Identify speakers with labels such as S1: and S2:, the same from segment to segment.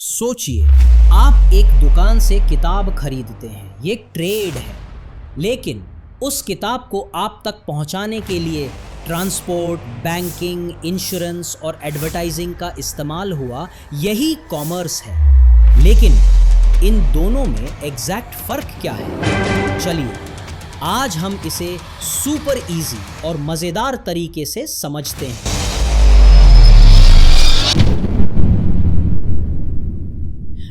S1: सोचिए, आप एक दुकान से किताब खरीदते हैं, ये ट्रेड है। लेकिन उस किताब को आप तक पहुंचाने के लिए ट्रांसपोर्ट, बैंकिंग, इंश्योरेंस और एडवर्टाइजिंग का इस्तेमाल हुआ, यही कॉमर्स है। लेकिन इन दोनों में एग्जैक्ट फर्क क्या है? चलिए आज हम इसे सुपर इजी और मजेदार तरीके से समझते हैं।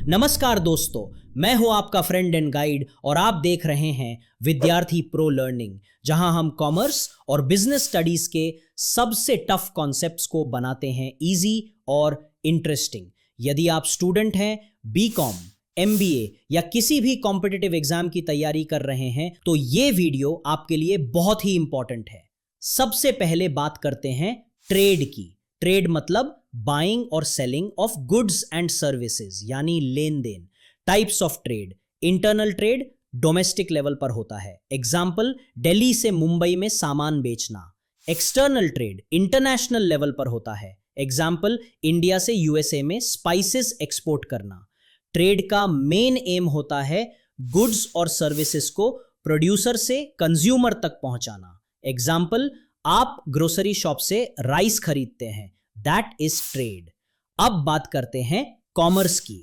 S1: नमस्कार दोस्तों, मैं हूं आपका फ्रेंड एंड गाइड और आप देख रहे हैं विद्यार्थी प्रो लर्निंग, जहां हम कॉमर्स और बिजनेस स्टडीज के सबसे टफ कॉन्सेप्ट्स को बनाते हैं इजी और इंटरेस्टिंग। यदि आप स्टूडेंट हैं, बीकॉम, एमबीए या किसी भी कॉम्पिटिटिव एग्जाम की तैयारी कर रहे हैं, तो ये वीडियो आपके लिए बहुत ही इंपॉर्टेंट है। सबसे पहले बात करते हैं ट्रेड की। ट्रेड मतलब बाइंग और selling of goods and services, यानी लेन देन। Types of trade: internal trade domestic level पर होता है, एग्जाम्पल दिल्ली से मुंबई में सामान बेचना। एक्सटर्नल ट्रेड इंटरनेशनल लेवल पर होता है, एग्जाम्पल इंडिया से यूएसए में स्पाइसेस एक्सपोर्ट करना। ट्रेड का मेन एम होता है गुड्स और सर्विसेज को प्रोड्यूसर से कंज्यूमर तक पहुंचाना, एग्जाम्पल आप ग्रोसरी शॉप से राइस खरीदते हैं, दैट इज ट्रेड। अब बात करते हैं कॉमर्स की।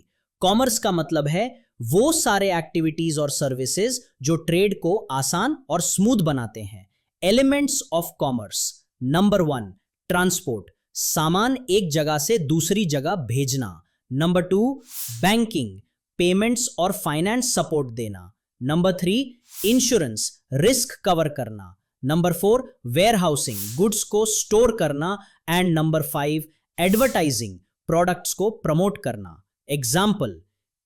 S1: कॉमर्स का मतलब है वो सारे एक्टिविटीज और सर्विसेज जो ट्रेड को आसान और स्मूथ बनाते हैं। Elements of commerce: number 1, transport, सामान एक जगह से दूसरी जगह भेजना। नंबर 2, बैंकिंग, पेमेंट्स और फाइनेंस सपोर्ट देना। नंबर 3, इंश्योरेंस, रिस्क कवर करना। नंबर 4, वेयरहाउसिंग, गुड्स को स्टोर करना। एंड नंबर 5, एडवर्टाइजिंग, प्रोडक्ट्स को प्रमोट करना। एग्जाम्पल,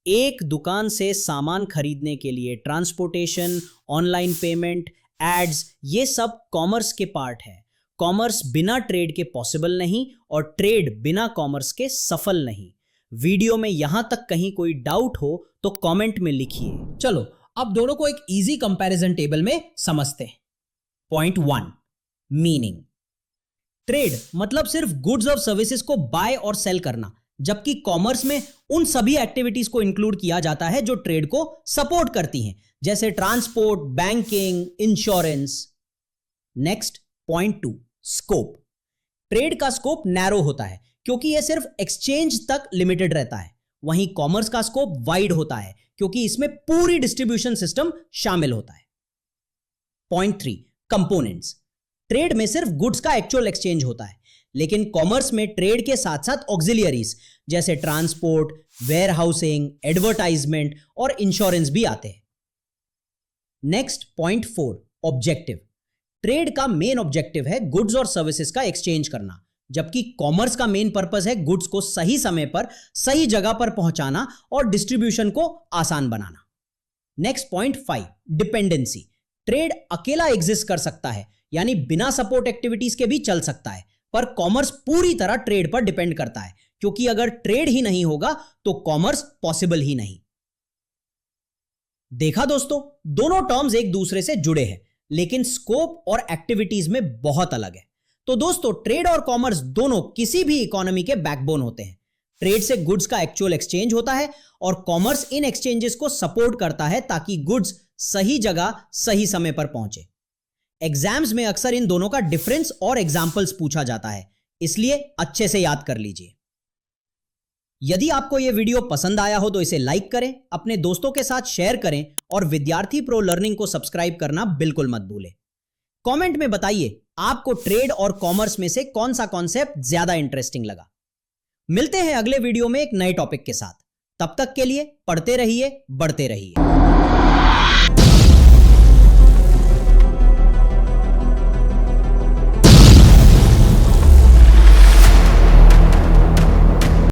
S1: एक दुकान से सामान खरीदने के लिए ट्रांसपोर्टेशन, ऑनलाइन पेमेंट, एड्स, ये सब कॉमर्स के पार्ट है। कॉमर्स बिना ट्रेड के पॉसिबल नहीं और ट्रेड बिना कॉमर्स के सफल नहीं। वीडियो में यहां तक कहीं कोई डाउट हो तो कमेंट में लिखिए।
S2: चलो अब दोनों को एक इजी कंपैरिजन टेबल में समझते हैं।
S1: Point 1, meaning.
S2: ट्रेड मतलब सिर्फ गुड्स और सर्विसेज को बाय और सेल करना, जबकि कॉमर्स में उन सभी एक्टिविटीज को इंक्लूड किया जाता है जो ट्रेड को सपोर्ट करती हैं, जैसे transport, banking, insurance.
S1: Next, point 2, scope.
S2: Trade का स्कोप नैरो होता है क्योंकि यह सिर्फ एक्सचेंज तक लिमिटेड रहता है, वहीं कॉमर्स का स्कोप वाइड होता है क्योंकि इसमें पूरी डिस्ट्रीब्यूशन सिस्टम शामिल होता है।
S1: Point 3, components.
S2: ट्रेड में सिर्फ गुड्स का एक्चुअल एक्सचेंज होता है, लेकिन कॉमर्स में ट्रेड के साथ साथ ऑक्सिलियरीज जैसे ट्रांसपोर्ट, वेयरहाउसिंग, एडवर्टाइजमेंट और इंश्योरेंस भी आते हैं।
S1: Next, point 4, objective.
S2: ट्रेड का मेन ऑब्जेक्टिव है गुड्स और सर्विसेज का एक्सचेंज करना, जबकि कॉमर्स का मेन पर्पस है गुड्स को सही समय पर सही जगह पर पहुंचाना और डिस्ट्रीब्यूशन को आसान बनाना।
S1: Next, point 5, dependency.
S2: ट्रेड अकेला एग्जिस्ट कर सकता है, यानी बिना सपोर्ट एक्टिविटीज के भी चल सकता है, पर कॉमर्स पूरी तरह ट्रेड पर डिपेंड करता है, क्योंकि अगर ट्रेड ही नहीं होगा तो कॉमर्स पॉसिबल ही नहीं। देखा दोस्तों, दोनों टर्म्स एक दूसरे से जुड़े हैं, लेकिन स्कोप और एक्टिविटीज में बहुत अलग है। तो दोस्तों, ट्रेड और कॉमर्स दोनों किसी भी इकोनॉमी के बैकबोन होते हैं। ट्रेड से गुड्स का एक्चुअल एक्सचेंज होता है और कॉमर्स इन एक्सचेंजेस को सपोर्ट करता है ताकि गुड्स सही जगह सही समय पर पहुंचे। एग्जाम्स में अक्सर इन दोनों का डिफरेंस और एग्जाम्पल्स पूछा जाता है, इसलिए अच्छे से याद कर लीजिए। यदि आपको यह वीडियो पसंद आया हो तो इसे लाइक करें, अपने दोस्तों के साथ शेयर करें और विद्यार्थी प्रो लर्निंग को सब्सक्राइब करना बिल्कुल मत भूलें। कमेंट में बताइए आपको ट्रेड और कॉमर्स में से कौन सा कॉन्सेप्ट ज्यादा इंटरेस्टिंग लगा। मिलते हैं अगले वीडियो में एक नए टॉपिक के साथ। तब तक के लिए पढ़ते रहिए, बढ़ते रहिए।